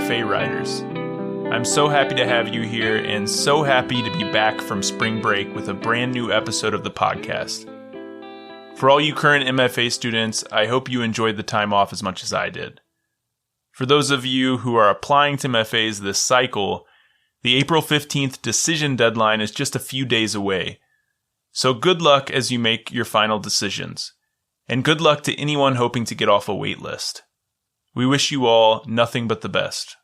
MFA Writers. I'm so happy to have you here and so happy to be back from spring break with a brand new episode of the podcast. For all you current MFA students, I hope you enjoyed the time off as much as I did. For those of you who are applying to MFAs this cycle, the April 15th decision deadline is just a few days away. So good luck as you make your final decisions. And good luck to anyone hoping to get off a wait list. We wish you all nothing but the best.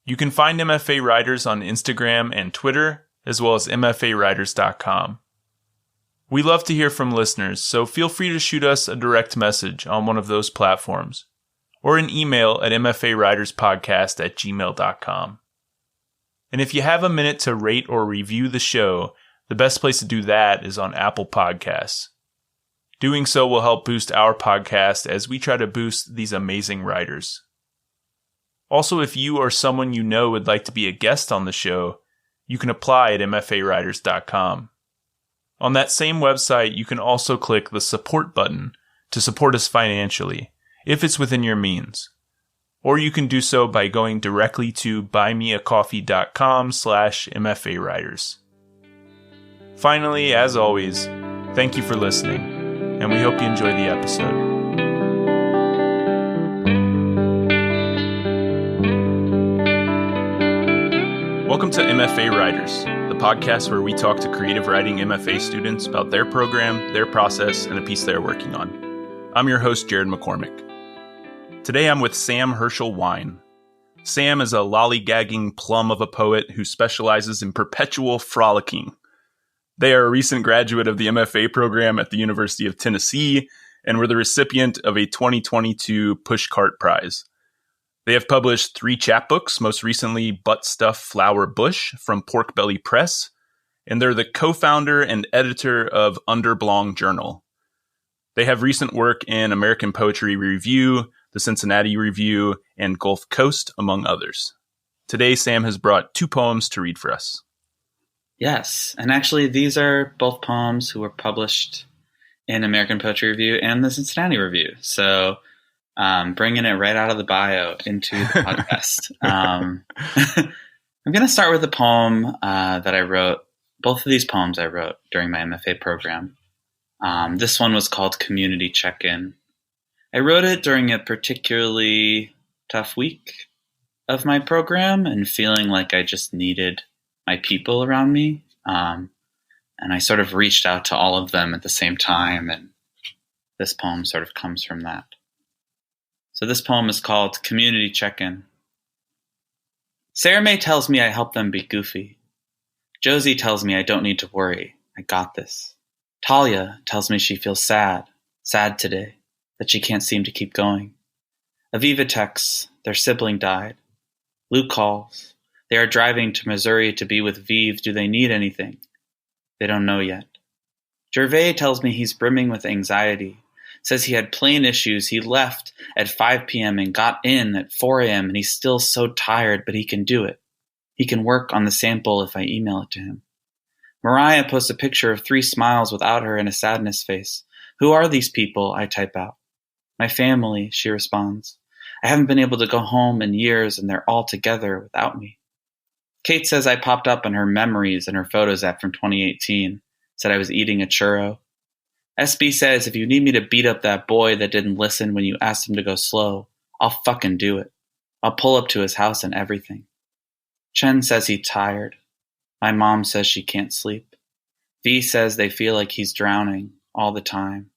You can find MFA Writers on Instagram and Twitter, as well as mfawriters.com. We love to hear from listeners, so feel free to shoot us a direct message on one of those platforms, or an email at mfawriterspodcast@gmail.com. And if you have a minute to rate or review the show, the best place to do that is on Apple Podcasts. Doing so will help boost our podcast as we try to boost these amazing writers. Also, if you or someone you know would like to be a guest on the show, you can apply at mfawriters.com. On that same website, you can also click the support button to support us financially, if it's within your means. Or you can do so by going directly to buymeacoffee.com/mfawriters. Finally, as always, thank you for listening, and we hope you enjoy the episode. Welcome to MFA Writers, the podcast where we talk to creative writing MFA students about their program, their process, and a piece they're working on. I'm your host, Jared McCormick. Today I'm with Sam Herschel Wein. Sam is a lollygagging plum of a poet who specializes in perpetual frolicking. They are a recent graduate of the MFA program at the University of Tennessee and were the recipient of a 2022 Pushcart Prize. They have published 3 chapbooks, most recently Butt Stuff Flower Bush from Pork Belly Press, and they're the co-founder and editor of Underblong Journal. They have recent work in American Poetry Review, the Cincinnati Review, and Gulf Coast, among others. Today, Sam has brought 2 poems to read for us. Yes, and actually these are both poems who were published in American Poetry Review and the Cincinnati Review. So bringing it right out of the bio into the podcast. I'm going to start with a poem that I wrote. Both of these poems I wrote during my MFA program. This one was called Community Check-In. I wrote it during a particularly tough week of my program and feeling like I just needed my people around me. And I sort of reached out to all of them at the same time. And this poem sort of comes from that. So this poem is called Community Check-In. Sarah Mae tells me I help them be goofy. Josie tells me I don't need to worry. I got this. Talia tells me she feels sad today, that she can't seem to keep going. Aviva texts, their sibling died. Luke calls. They are driving to Missouri to be with Vive. Do they need anything? They don't know yet. Gervais tells me he's brimming with anxiety. Says he had plane issues. He left at 5 p.m. and got in at 4 a.m. and he's still so tired, but he can do it. He can work on the sample if I email it to him. Mariah posts a picture of 3 smiles without her and a sadness face. Who are these people? I type out. My family, she responds. I haven't been able to go home in years and they're all together without me. Kate says I popped up on her memories and her photos app from 2018. Said I was eating a churro. SB says, if you need me to beat up that boy that didn't listen when you asked him to go slow, I'll fucking do it. I'll pull up to his house and everything. Chen says he's tired. My mom says she can't sleep. V says they feel like he's drowning all the time.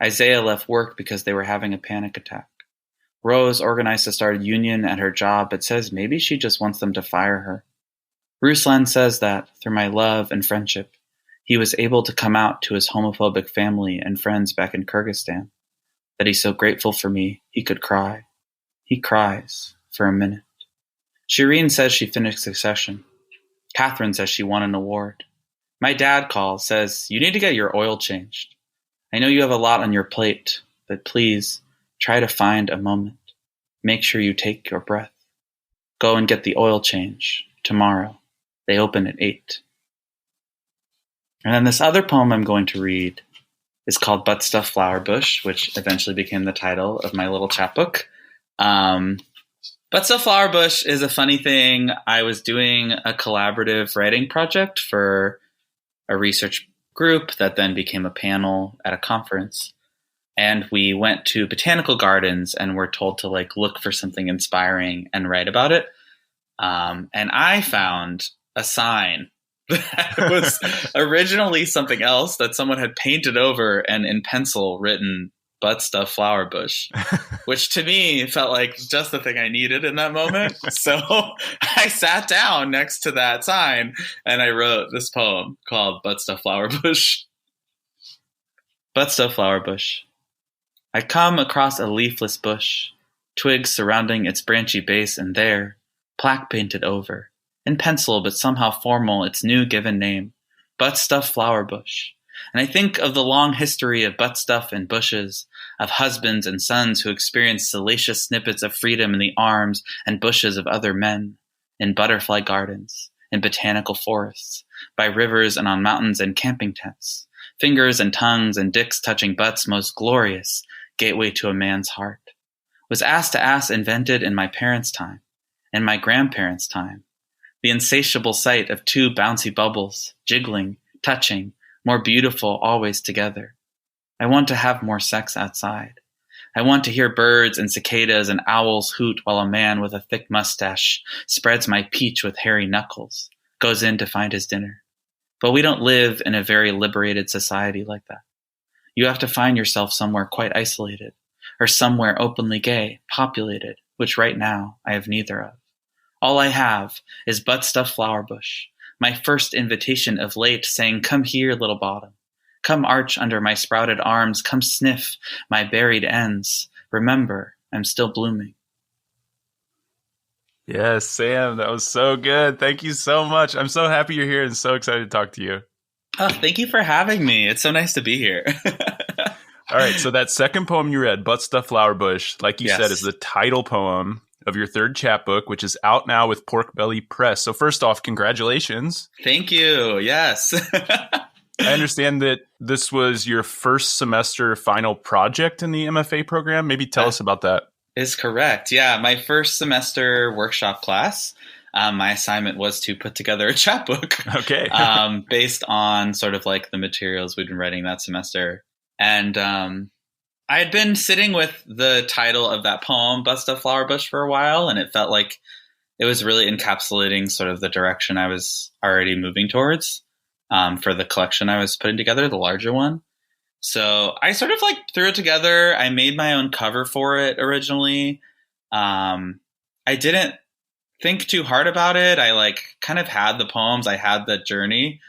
Isaiah left work because they were having a panic attack. Rose organized to start a union at her job but says maybe she just wants them to fire her. Ruslan says that, through my love and friendship, he was able to come out to his homophobic family and friends back in Kyrgyzstan, that he's so grateful for me he could cry. He cries for a minute. Shireen says she finished Succession. Catherine says she won an award. My dad calls, says, you need to get your oil changed. I know you have a lot on your plate, but please try to find a moment. Make sure you take your breath. Go and get the oil change tomorrow. They open at 8. And then this other poem I'm going to read is called Butt Stuff Flower Bush, which eventually became the title of my little chapbook. But But So Flower Bush is a funny thing. I was doing a collaborative writing project for a research group that then became a panel at a conference. And we went to botanical gardens and were told to like look for something inspiring and write about it. And I found a sign that was originally something else that someone had painted over and in pencil written "butt stuff flower bush," which to me felt like just the thing I needed in that moment. So I sat down next to that sign and I wrote this poem called "Butt Stuff Flower Bush." Butt stuff flower bush. I come across a leafless bush, twigs surrounding its branchy base, and there, plaque painted over, in pencil but somehow formal, its new given name, butt stuff flower bush. And I think of the long history of butt stuff and bushes, of husbands and sons who experienced salacious snippets of freedom in the arms and bushes of other men, in butterfly gardens, in botanical forests, by rivers and on mountains and camping tents, fingers and tongues and dicks touching butts most glorious, gateway to a man's heart. Was ass to ass invented in my parents' time, in my grandparents' time. The insatiable sight of two bouncy bubbles, jiggling, touching, more beautiful always together. I want to have more sex outside. I want to hear birds and cicadas and owls hoot while a man with a thick mustache spreads my peach with hairy knuckles, goes in to find his dinner. But we don't live in a very liberated society like that. You have to find yourself somewhere quite isolated, or somewhere openly gay, populated, which right now I have neither of. All I have is butt stuff flower bush, my first invitation of late saying, "Come here, little bottom. Come arch under my sprouted arms, come sniff my buried ends. Remember, I'm still blooming." Yes, Sam, that was so good. Thank you so much. I'm so happy you're here and so excited to talk to you. Oh, thank you for having me. It's so nice to be here. All right, so that second poem you read, Butt Stuff Flower Bush, like you Yes. said, is the title poem of your third chapbook, which is out now with Pork Belly Press. So first off, congratulations. Thank you. Yes. I understand that this was your first semester final project in the MFA program. Maybe tell us about that. Is correct. Yeah, my first semester workshop class. My assignment was to put together a chapbook. Okay. Based on sort of like the materials we'd been writing that semester. And I had been sitting with the title of that poem, Butt Stuff Flower Bush, for a while, and it felt like it was really encapsulating sort of the direction I was already moving towards for the collection I was putting together, the larger one. So I sort of like threw it together. I made my own cover for it originally. I didn't think too hard about it. I like kind of had the poems. I had the journey.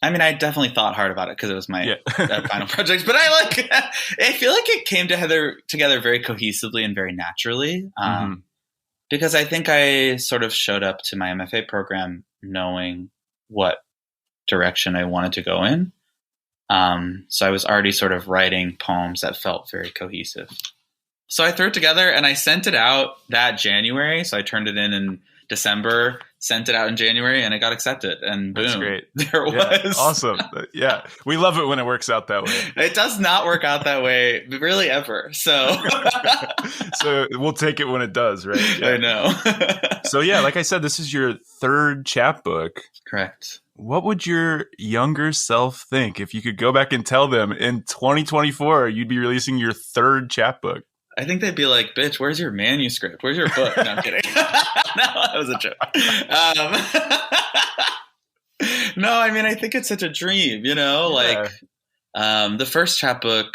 I mean, I definitely thought hard about it because it was my final project, but I feel like it came together very cohesively and very naturally. Because I think I sort of showed up to my MFA program knowing what direction I wanted to go in. So I was already sort of writing poems that felt very cohesive. So I threw it together and I sent it out that January. So I turned it in December, sent it out in January, and it got accepted. And boom, that's great. There it was. Awesome. Yeah. We love it when it works out that way. It does not work out that way, really, ever. So so we'll take it when it does, right? Yeah. I know. So yeah, like I said, this is your third chapbook. Correct. What would your younger self think if you could go back and tell them in 2024 you'd be releasing your third chapbook? I think they'd be like, "Bitch, where's your manuscript? Where's your book?" No, I'm kidding. No, that was a joke. No, I mean, I think it's such a dream, you know? Yeah. Like, the first chapbook,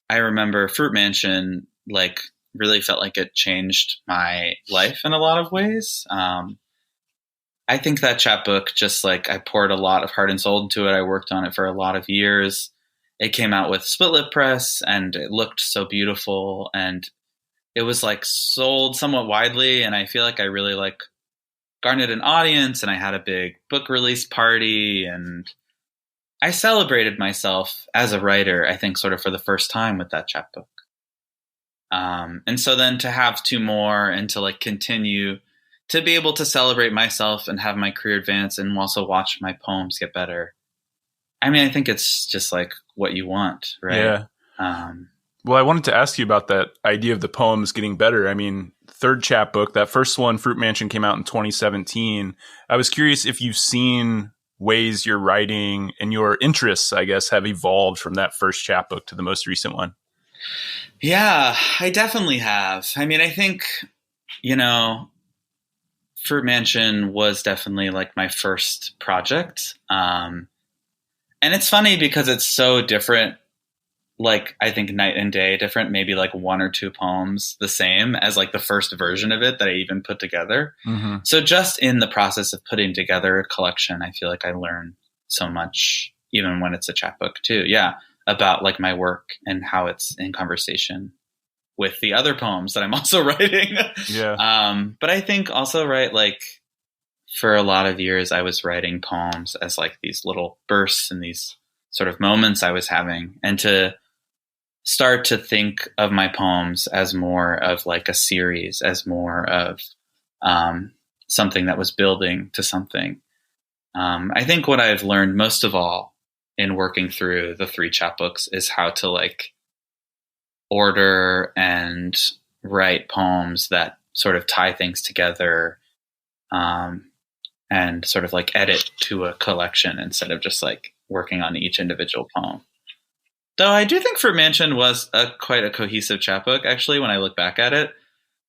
I remember Fruit Mansion, like, really felt like it changed my life in a lot of ways. I think that chapbook, just like, I poured a lot of heart and soul into it. I worked on it for a lot of years. It came out with Split Lip Press, and it looked so beautiful, and it was like sold somewhat widely, and I feel like I really like garnered an audience, and I had a big book release party, and I celebrated myself as a writer, I think, sort of for the first time with that chapbook. And so then to have two more and to like continue to be able to celebrate myself and have my career advance and also watch my poems get better. I mean, I think it's just like what you want, right? Yeah. Well, I wanted to ask you about that idea of the poems getting better. I mean, third chapbook, that first one, Fruit Mansion, came out in 2017. I was curious if you've seen ways your writing and your interests, I guess, have evolved from that first chapbook to the most recent one. Yeah, I definitely have. I mean, I think, Fruit Mansion was definitely like my first project. And it's funny because it's so different. Like, I think night and day different, maybe like one or two poems the same as like the first version of it that I even put together. Mm-hmm. So just in the process of putting together a collection, I feel like I learn so much, even when it's a chapbook too. Yeah. About like my work and how it's in conversation with the other poems that I'm also writing. Yeah. But I think also, right, like for a lot of years, I was writing poems as like these little bursts and these sort of moments I was having, and to start to think of my poems as more of like a series, as more of something that was building to something. I think what I've learned most of all in working through the 3 chapbooks is how to like order and write poems that sort of tie things together, and sort of like edit to a collection instead of just like working on each individual poem. Though I do think Fruit Mansion was quite a cohesive chapbook, actually, when I look back at it.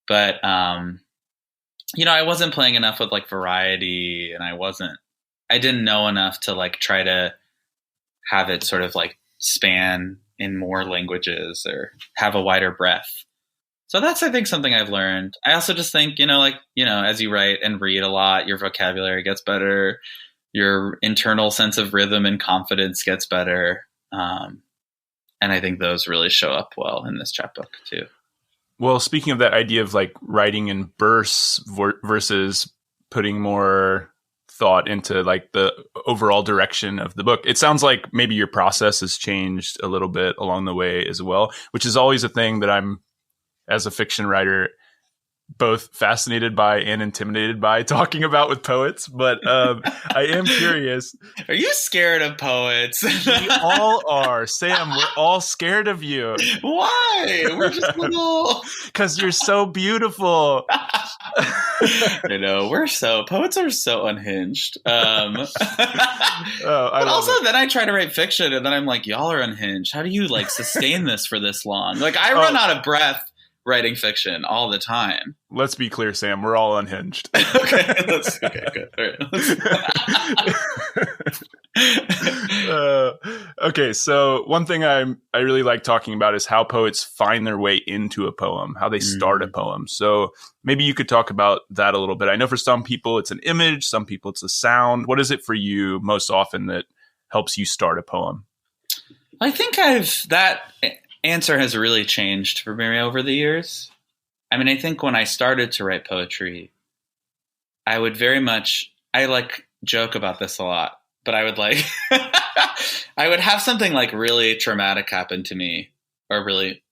But, I wasn't playing enough with like variety, and I didn't know enough to like try to have it sort of like span in more languages or have a wider breadth. So that's, I think, something I've learned. I also just think, as you write and read a lot, your vocabulary gets better, your internal sense of rhythm and confidence gets better. And I think those really show up well in this chapbook too. Well, speaking of that idea of like writing in bursts versus putting more thought into like the overall direction of the book, it sounds like maybe your process has changed a little bit along the way as well, which is always a thing that I'm, as a fiction writer, both fascinated by and intimidated by talking about with poets. But I am curious. Are you scared of poets? We all are. Sam, we're all scared of you. Why? We're just little... Because you're so beautiful. Poets are so unhinged. But also, then I try to write fiction, and then I'm like, y'all are unhinged. How do you like sustain this for this long? Like, I run out of breath writing fiction all the time. Let's be clear, Sam. We're all unhinged. Okay, good. All right. Okay, so one thing I really like talking about is how poets find their way into a poem, how they start a poem. So maybe you could talk about that a little bit. I know for some people it's an image, some people it's a sound. What is it for you most often that helps you start a poem? I think that answer has really changed for me over the years. I mean, I think when I started to write poetry, I would I like joke about this a lot, but I would like, I would have something like really traumatic happen to me or really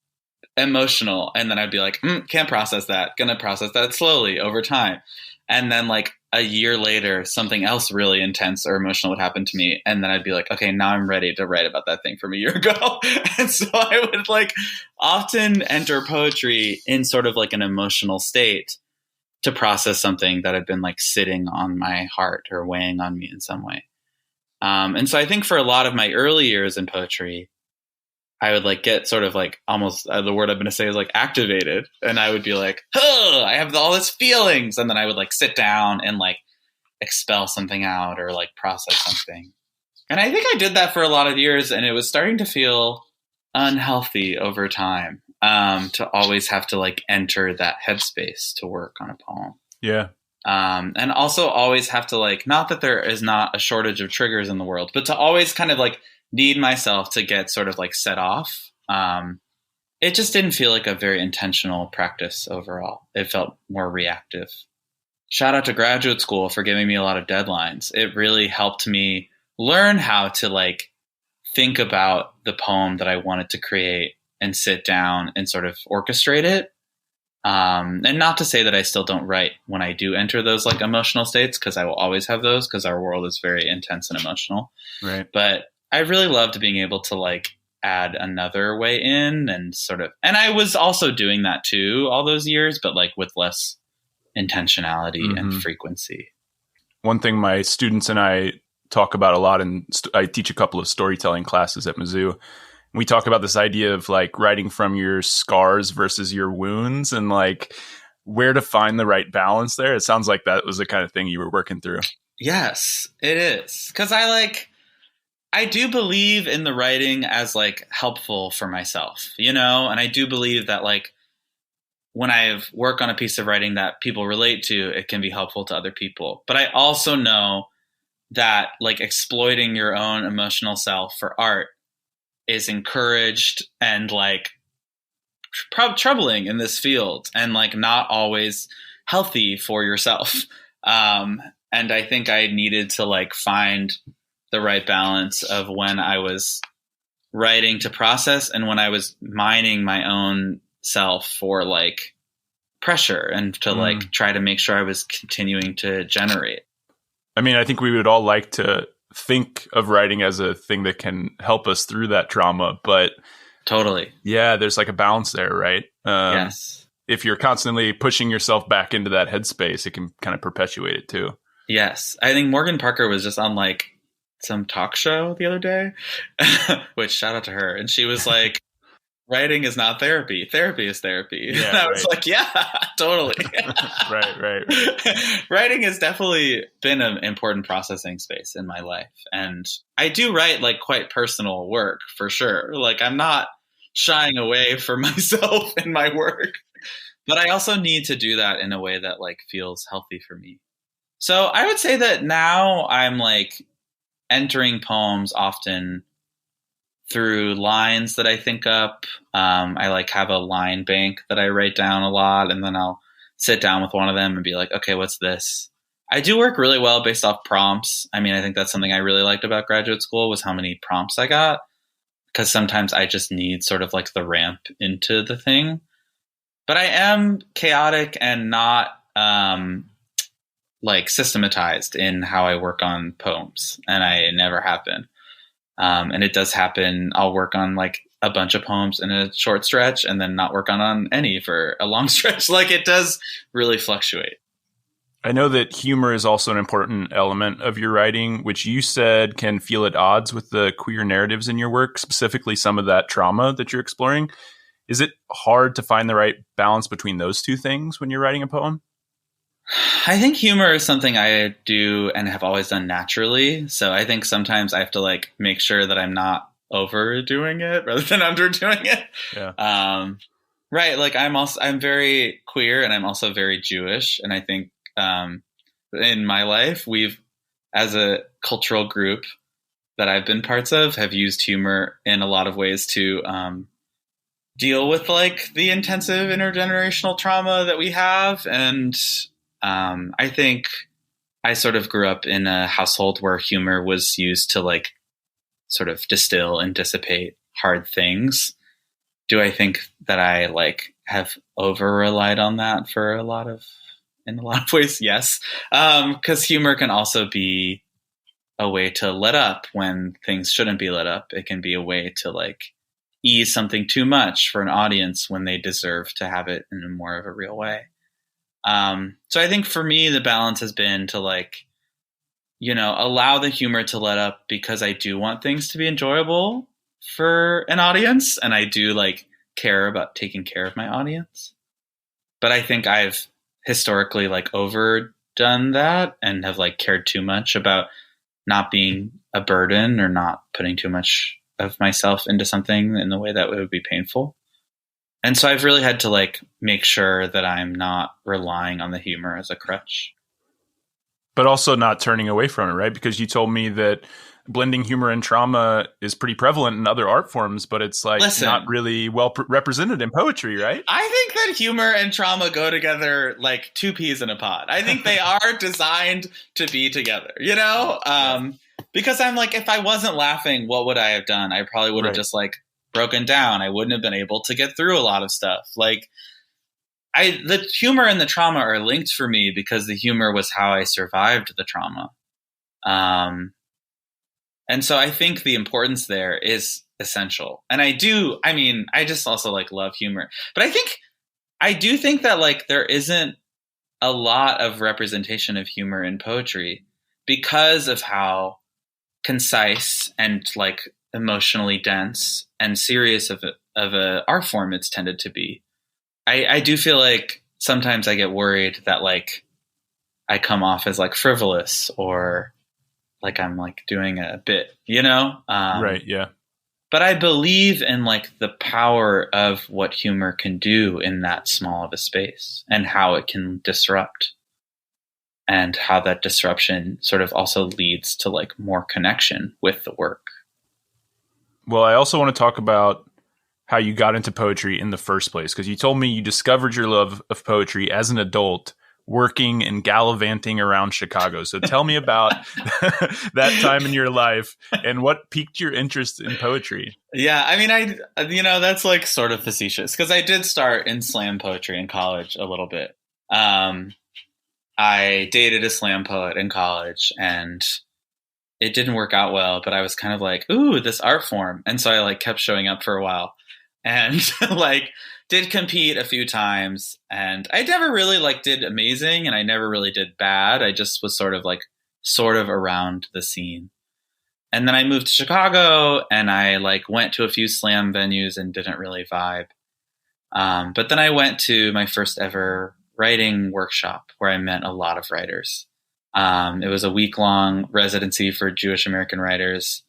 emotional. And then I'd be like, can't process that. Gonna process that slowly over time. And then like a year later, something else really intense or emotional would happen to me. And then I'd be like, okay, now I'm ready to write about that thing from a year ago. And so I would like often enter poetry in sort of like an emotional state to process something that had been like sitting on my heart or weighing on me in some way. And so I think for a lot of my early years in poetry, I would like get sort of like almost the word I'm going to say is like activated. And I would be like, oh, I have all these feelings. And then I would like sit down and like expel something out or like process something. And I think I did that for a lot of years, and it was starting to feel unhealthy over time, to always have to like enter that headspace to work on a poem. Yeah. And also always have to like, not that there is not a shortage of triggers in the world, but to always kind of like need myself to get sort of like set off. It just didn't feel like a very intentional practice overall. It felt more reactive. Shout out to graduate school for giving me a lot of deadlines. It really helped me learn how to like think about the poem that I wanted to create and sit down and sort of orchestrate it. And not to say that I still don't write when I do enter those like emotional states, because I will always have those because our world is very intense and emotional. Right. But I really loved being able to like add another way in and and I was also doing that too all those years, but like with less intentionality and frequency. One thing my students and I talk about a lot, and I teach a couple of storytelling classes at Mizzou. We talk about this idea of like writing from your scars versus your wounds and like where to find the right balance there. It sounds like that was the kind of thing you were working through. Yes, it is. 'Cause I do believe in the writing as like helpful for myself, and I do believe that like when I work on a piece of writing that people relate to, it can be helpful to other people. But I also know that like exploiting your own emotional self for art is encouraged and like troubling in this field and like not always healthy for yourself. And I think I needed to like find the right balance of when I was writing to process and when I was mining my own self for like pressure and to like try to make sure I was continuing to generate. I mean, I think we would all like to think of writing as a thing that can help us through that trauma, but totally. Yeah, there's like a balance there, right? Yes. If you're constantly pushing yourself back into that headspace, it can kind of perpetuate it too. Yes. I think Morgan Parker was just on like some talk show the other day, which shout out to her. And she was like, writing is not therapy. Therapy is therapy. Yeah, and I was like, yeah, totally. Right. Writing has definitely been an important processing space in my life. And I do write like quite personal work for sure. Like I'm not shying away from myself in my work, but I also need to do that in a way that like feels healthy for me. So I would say that now I'm like entering poems often through lines that I think up. I like have a line bank that I write down a lot, and then I'll sit down with one of them and be like, okay, what's this? I do work really well based off prompts. I mean, I think that's something I really liked about graduate school was how many prompts I got, because sometimes I just need sort of like the ramp into the thing. But I am chaotic and not like systematized in how I work on poems, and I never have been. And it does happen. I'll work on like a bunch of poems in a short stretch and then not work on any for a long stretch. Like it does really fluctuate. I know that humor is also an important element of your writing, which you said can feel at odds with the queer narratives in your work, specifically some of that trauma that you're exploring. Is it hard to find the right balance between those two things when you're writing a poem? I think humor is something I do and have always done naturally. So I think sometimes I have to like make sure that I'm not overdoing it rather than underdoing it. Yeah. Right. Like I'm very queer and I'm also very Jewish. And I think in my life, we've, as a cultural group that I've been parts of, have used humor in a lot of ways to deal with like the intensive intergenerational trauma that we have. And I think I sort of grew up in a household where humor was used to like sort of distill and dissipate hard things. Do I think that I like have over relied on that in a lot of ways? Yes. 'Cause humor can also be a way to let up when things shouldn't be let up. It can be a way to like ease something too much for an audience when they deserve to have it in a more of a real way. So I think for me, the balance has been to like, allow the humor to let up because I do want things to be enjoyable for an audience. And I do like care about taking care of my audience. But I think I've historically like overdone that and have like cared too much about not being a burden or not putting too much of myself into something in the way that would be painful. And so I've really had to like make sure that I'm not relying on the humor as a crutch. But also not turning away from it, right? Because you told me that blending humor and trauma is pretty prevalent in other art forms, but it's like not really well represented in poetry, right? I think that humor and trauma go together like two peas in a pod. I think they are designed to be together, because I'm like, if I wasn't laughing, what would I have done? I probably would have just like broken down. I wouldn't have been able to get through a lot of stuff. Like the humor and the trauma are linked for me because the humor was how I survived the trauma. And so I think the importance there is essential. And I just also like love humor. But I do think that like there isn't a lot of representation of humor in poetry because of how concise and like emotionally dense and serious of a art form it's tended to be. I do feel like sometimes I get worried that like I come off as like frivolous or like I'm like doing a bit, you know? Right. Yeah. But I believe in like the power of what humor can do in that small of a space and how it can disrupt and how that disruption sort of also leads to like more connection with the work. Well, I also want to talk about how you got into poetry in the first place, because you told me you discovered your love of poetry as an adult working and gallivanting around Chicago. So tell me about that time in your life and what piqued your interest in poetry. Yeah, I mean, that's like sort of facetious because I did start in slam poetry in college a little bit. I dated a slam poet in college and it didn't work out well, but I was kind of like, ooh, this art form. And so I like kept showing up for a while and like did compete a few times, and I never really like did amazing and I never really did bad. I just was sort of around the scene. And then I moved to Chicago and I like went to a few slam venues and didn't really vibe. But then I went to my first ever writing workshop where I met a lot of writers. It was a week-long residency for Jewish American writers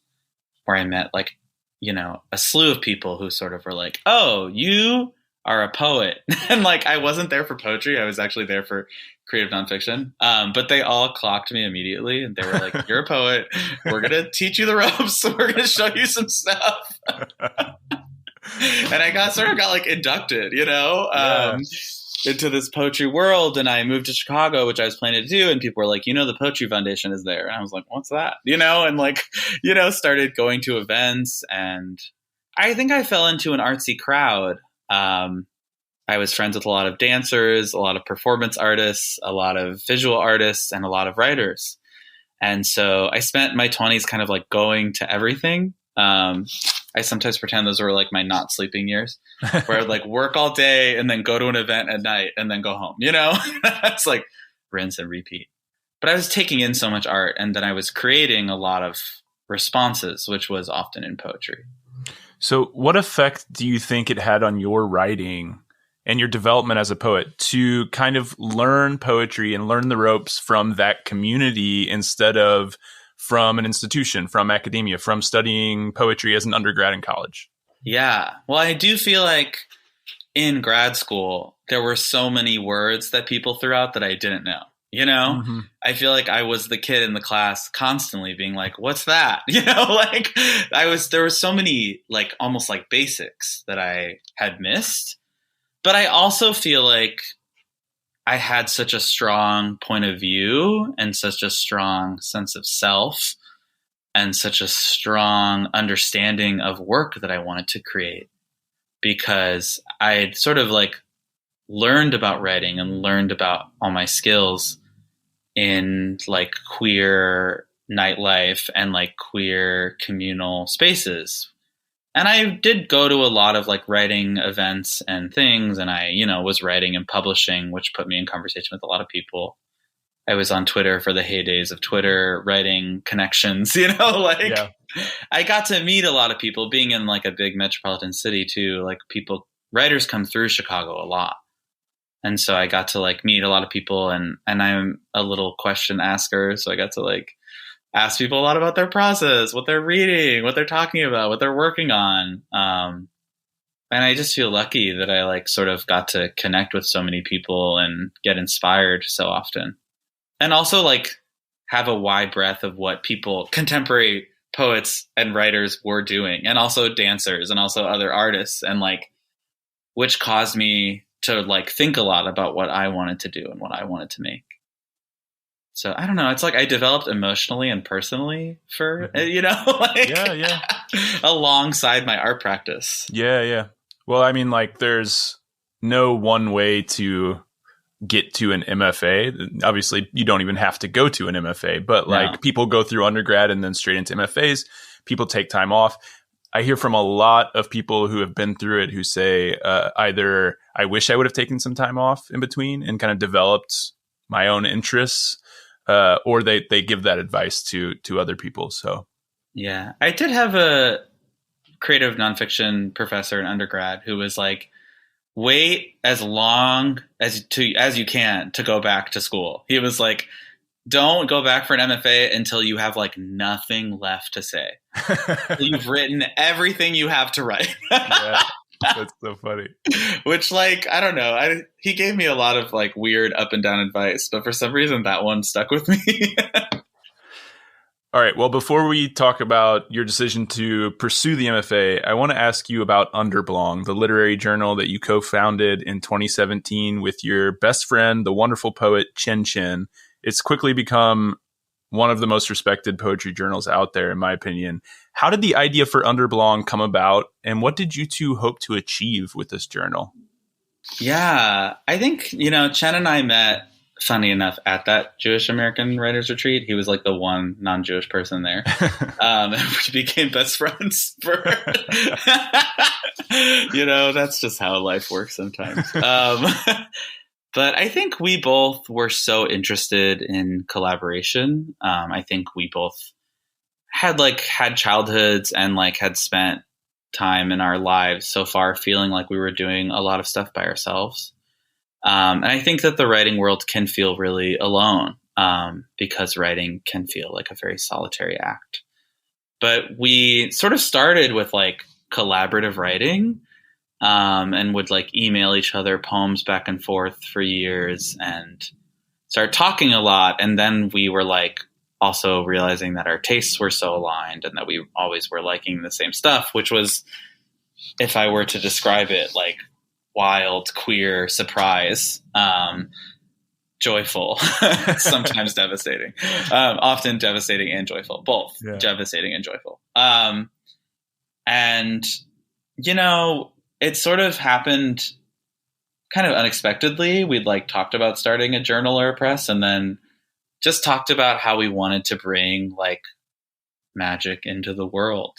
where I met like, a slew of people who sort of were like, oh, you are a poet. And like, I wasn't there for poetry. I was actually there for creative nonfiction. But they all clocked me immediately and they were like, you're a poet. We're going to teach you the ropes. We're going to show you some stuff. And I got like inducted, into this poetry world. And I moved to Chicago, which I was planning to do. And people were like, the Poetry Foundation is there. And I was like, what's that? And like, started going to events. And I think I fell into an artsy crowd. I was friends with a lot of dancers, a lot of performance artists, a lot of visual artists, and a lot of writers. And so I spent my 20s kind of like going to everything. I sometimes pretend those were like my not sleeping years where I'd like work all day and then go to an event at night and then go home, It's like rinse and repeat. But I was taking in so much art and then I was creating a lot of responses, which was often in poetry. So what effect do you think it had on your writing and your development as a poet to kind of learn poetry and learn the ropes from that community instead of from an institution, from academia, from studying poetry as an undergrad in college? Yeah. Well, I do feel like in grad school, there were so many words that people threw out that I didn't know. Mm-hmm. I feel like I was the kid in the class constantly being like, what's that? Like there were so many like almost like basics that I had missed. But I also feel like I had such a strong point of view and such a strong sense of self and such a strong understanding of work that I wanted to create because I had sort of like learned about writing and learned about all my skills in like queer nightlife and like queer communal spaces. And I did go to a lot of like writing events and things. And I, was writing and publishing, which put me in conversation with a lot of people. I was on Twitter for the heydays of Twitter, writing connections, I got to meet a lot of people being in like a big metropolitan city too. Like writers come through Chicago a lot. And so I got to like meet a lot of people and I'm a little question asker. So I got to like ask people a lot about their process, what they're reading, what they're talking about, what they're working on. And I just feel lucky that I like sort of got to connect with so many people and get inspired so often. And also like have a wide breadth of what contemporary poets and writers were doing, and also dancers and also other artists, and like, which caused me to like think a lot about what I wanted to do and what I wanted to make. So I don't know. It's like I developed emotionally and personally for, alongside my art practice. Yeah. Yeah. Well, I mean, like there's no one way to get to an MFA. Obviously, you don't even have to go to an MFA, but like No. people go through undergrad and then straight into MFAs. People take time off. I hear from a lot of people who have been through it who say either I wish I would have taken some time off in between and kind of developed my own interests, or they give that advice to other people. So yeah, I did have a creative nonfiction professor in undergrad who was like, wait as long as you can to go back to school. He was like, don't go back for an MFA until you have like nothing left to say. You've written everything you have to write. Yeah, that's so funny. Which, like, I don't know. He gave me a lot of like weird up and down advice, but for some reason that one stuck with me. All right. Well, before we talk about your decision to pursue the MFA, I want to ask you about Underblong, the literary journal that you co-founded in 2017 with your best friend, the wonderful poet Chen Chen. It's quickly become one of the most respected poetry journals out there, in my opinion. How did the idea for Underblong come about, and what did you two hope to achieve with this journal? Yeah, I think, Chen and I met, funny enough, at that Jewish American Writers Retreat. He was like the one non-Jewish person there. And we became best friends. That's just how life works sometimes. But I think we both were so interested in collaboration. I think we both had childhoods and like had spent time in our lives so far feeling like we were doing a lot of stuff by ourselves. And I think that the writing world can feel really alone because writing can feel like a very solitary act. But we sort of started with like collaborative writing and would like email each other poems back and forth for years and start talking a lot. And then we were like also realizing that our tastes were so aligned and that we always were liking the same stuff, which was, if I were to describe it, like wild, queer, surprise, joyful, sometimes devastating, often devastating and joyful, both devastating and joyful. And, it sort of happened kind of unexpectedly. We'd like talked about starting a journal or a press and then just talked about how we wanted to bring like magic into the world.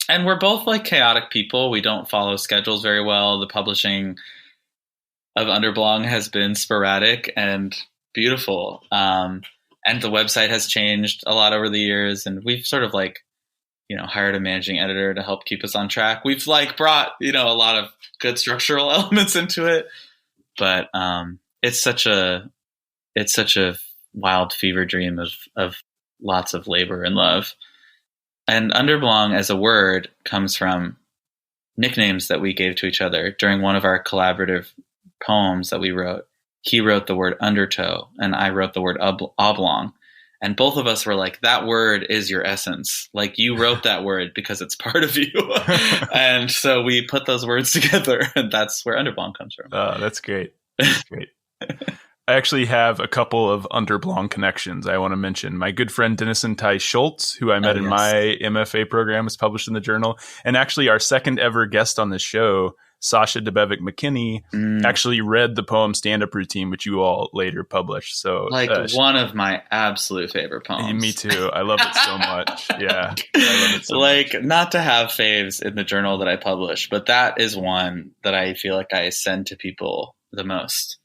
And we're both like chaotic people. We don't follow schedules very well. The publishing of Underblong has been sporadic and beautiful. And the website has changed a lot over the years. And we've sort of like, hired a managing editor to help keep us on track. We've like brought, a lot of good structural elements into it, but it's such a wild fever dream of lots of labor and love. And Underblong as a word comes from nicknames that we gave to each other during one of our collaborative poems that we wrote. He wrote the word undertow and I wrote the word oblong. And both of us were like, that word is your essence. Like you wrote that word because it's part of you. And so we put those words together and that's where Underblong comes from. Oh, that's great. That's great. I actually have a couple of Underblong connections I want to mention. My good friend Denison Ty Schultz, who I met in my MFA program, is published in the journal. And actually our second ever guest on this show, Sasha DeBevick McKinney, actually read the poem Stand-Up Routine, which you all later published. So one of my absolute favorite poems. Me too. I love it so much. Yeah. I love it so much. Not to have faves in the journal that I publish, but that is one that I feel like I send to people the most.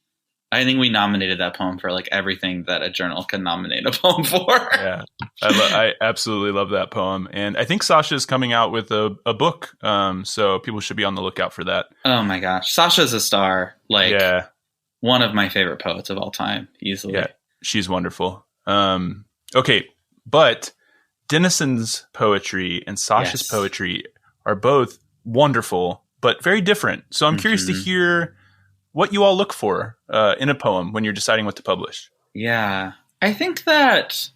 I think we nominated that poem for like everything that a journal can nominate a poem for. Yeah, I absolutely love that poem. And I think Sasha is coming out with a book. So people should be on the lookout for that. Oh my gosh. Sasha's a star. One of my favorite poets of all time, easily. Yeah, she's wonderful. Okay, but Denison's poetry and Sasha's poetry are both wonderful, but very different. So I'm curious to hear what you all look for in a poem when you're deciding what to publish. Yeah. I think that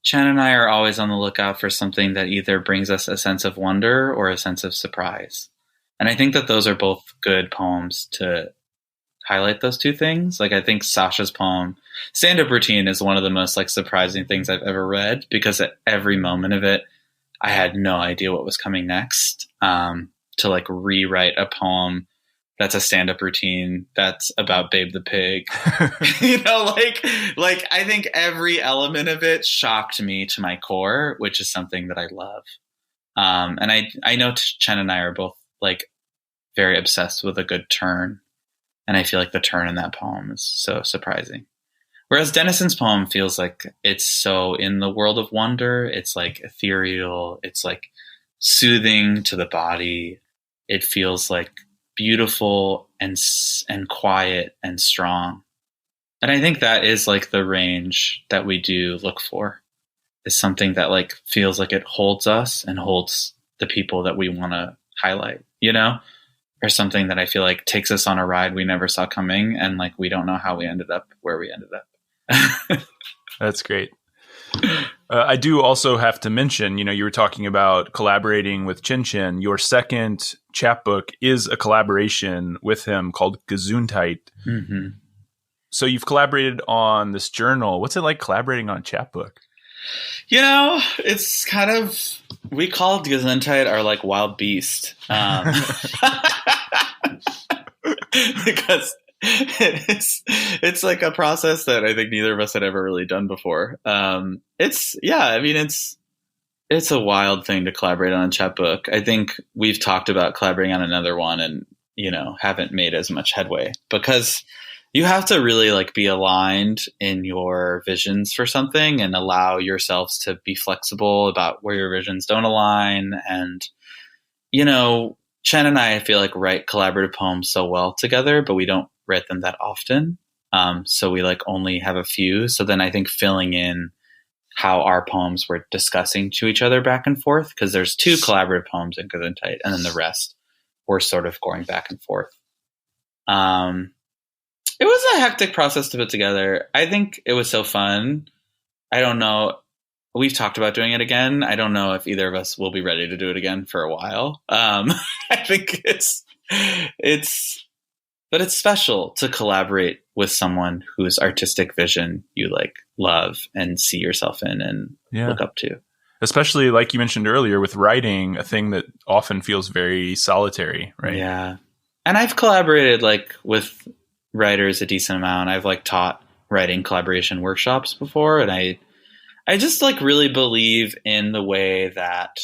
Chen and I are always on the lookout for something that either brings us a sense of wonder or a sense of surprise. And I think that those are both good poems to highlight those two things. Like I think Sasha's poem, Stand-Up Routine, is one of the most like surprising things I've ever read because at every moment of it, I had no idea what was coming next. To like rewrite a poem that's a stand-up routine that's about Babe the Pig. You know, like I think every element of it shocked me to my core, which is something that I love. And I know Chen and I are both like very obsessed with a good turn. And I feel like the turn in that poem is so surprising. Whereas Denison's poem feels like it's so in the world of wonder. It's like ethereal. It's like soothing to the body. It feels like beautiful and quiet and strong. And I think that is like the range that we do look for, is something that like feels like it holds us and holds the people that we want to highlight, you know, or something that I feel like takes us on a ride we never saw coming. And like, we don't know how we ended up where we ended up. That's great. I do also have to mention, you know, you were talking about collaborating with Chin Chin. Your second chapbook is a collaboration with him called Gesundheit. Mm-hmm. So you've collaborated on this journal. What's it like collaborating on a chapbook? You know, it's kind of, we call Gesundheit our like wild beast. Because it's like a process that I think neither of us had ever really done before. It's a wild thing to collaborate on a chapbook. I think we've talked about collaborating on another one and, you know, haven't made as much headway because you have to really like be aligned in your visions for something and allow yourselves to be flexible about where your visions don't align. And, you know, Chen and I feel like write collaborative poems so well together, but we don't write them that often. So we like only have a few. So then I think filling in how our poems were discussing to each other back and forth, because there's 2 collaborative poems in Gesundheit, and then the rest were sort of going back and forth. It was a hectic process to put together. I think it was so fun. I don't know. We've talked about doing it again. I don't know if either of us will be ready to do it again for a while. I think but it's special to collaborate with someone whose artistic vision you like love and see yourself in and look up to. Especially like you mentioned earlier with writing, a thing that often feels very solitary, right? Yeah. And I've collaborated like with writers a decent amount. I've like taught writing collaboration workshops before, and I just like really believe in the way that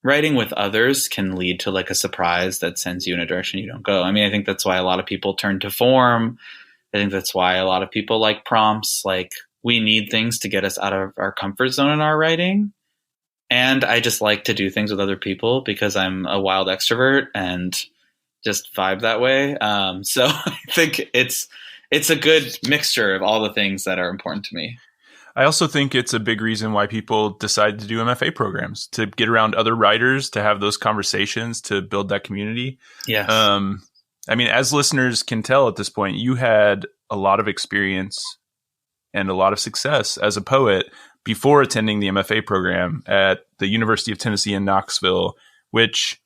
writing with others can lead to like a surprise that sends you in a direction you don't go. I mean, I think that's why a lot of people turn to form. I think that's why a lot of people like prompts. Like, we need things to get us out of our comfort zone in our writing. And I just like to do things with other people because I'm a wild extrovert and just vibe that way. So I think it's a good mixture of all the things that are important to me. I also think it's a big reason why people decide to do MFA programs, to get around other writers, to have those conversations, to build that community. Yes. I mean, as listeners can tell at this point, you had a lot of experience and a lot of success as a poet before attending the MFA program at the University of Tennessee in Knoxville, which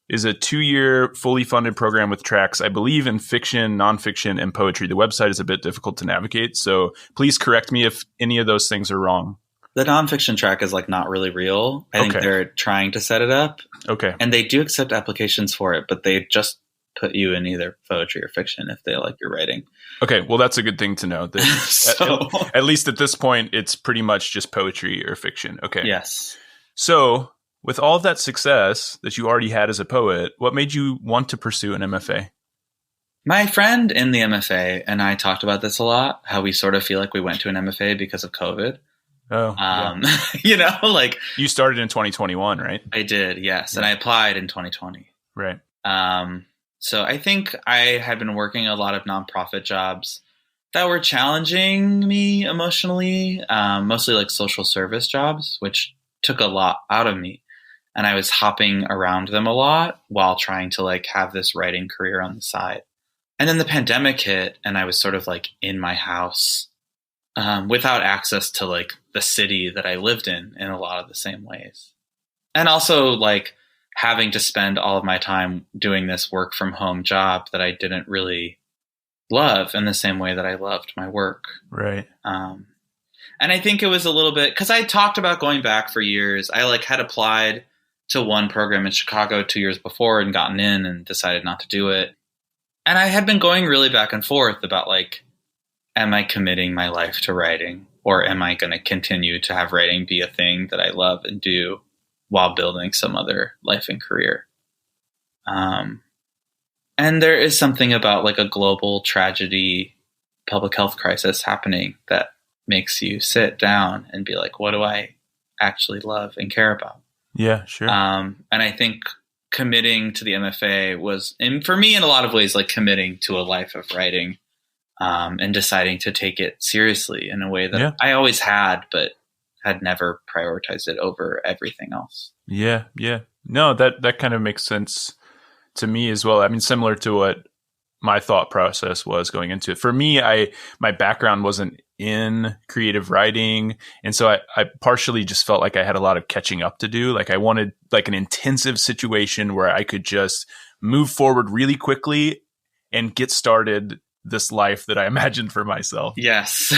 is a 2-year fully funded program with tracks, I believe, in fiction, nonfiction, and poetry. The website is a bit difficult to navigate, so please correct me if any of those things are wrong. The nonfiction track is like not really real. I think they're trying to set it up. Okay. And they do accept applications for it, but they just put you in either poetry or fiction if they like your writing. Okay, well, that's a good thing to know. At least at this point, it's pretty much just poetry or fiction. Okay. Yes. So, with all of that success that you already had as a poet, what made you want to pursue an MFA? My friend in the MFA and I talked about this a lot, how we sort of feel like we went to an MFA because of COVID. Oh, you know, like you started in 2021, right? I did. Yes. And I applied in 2020. Right. So I think I had been working a lot of nonprofit jobs that were challenging me emotionally, mostly like social service jobs, which took a lot out of me. And I was hopping around them a lot while trying to like have this writing career on the side. And then the pandemic hit and I was sort of like in my house without access to like the city that I lived in a lot of the same ways. And also like having to spend all of my time doing this work from home job that I didn't really love in the same way that I loved my work. Right. And I think it was a little bit because I talked about going back for years. I like had applied to one program in Chicago 2 years before and gotten in and decided not to do it. And I had been going really back and forth about like, am I committing my life to writing, or am I going to continue to have writing be a thing that I love and do while building some other life and career? And there is something about like a global tragedy, public health crisis happening that makes you sit down and be like, what do I actually love and care about? Yeah, sure. And I think committing to the MFA was, and for me, in a lot of ways, like committing to a life of writing, and deciding to take it seriously in a way that I always had, but had never prioritized it over everything else. Yeah. No, that kind of makes sense to me as well. I mean, similar to what my thought process was going into it. For me, my background wasn't in creative writing. And so I partially just felt like I had a lot of catching up to do. Like I wanted like an intensive situation where I could just move forward really quickly and get started this life that I imagined for myself. Yes.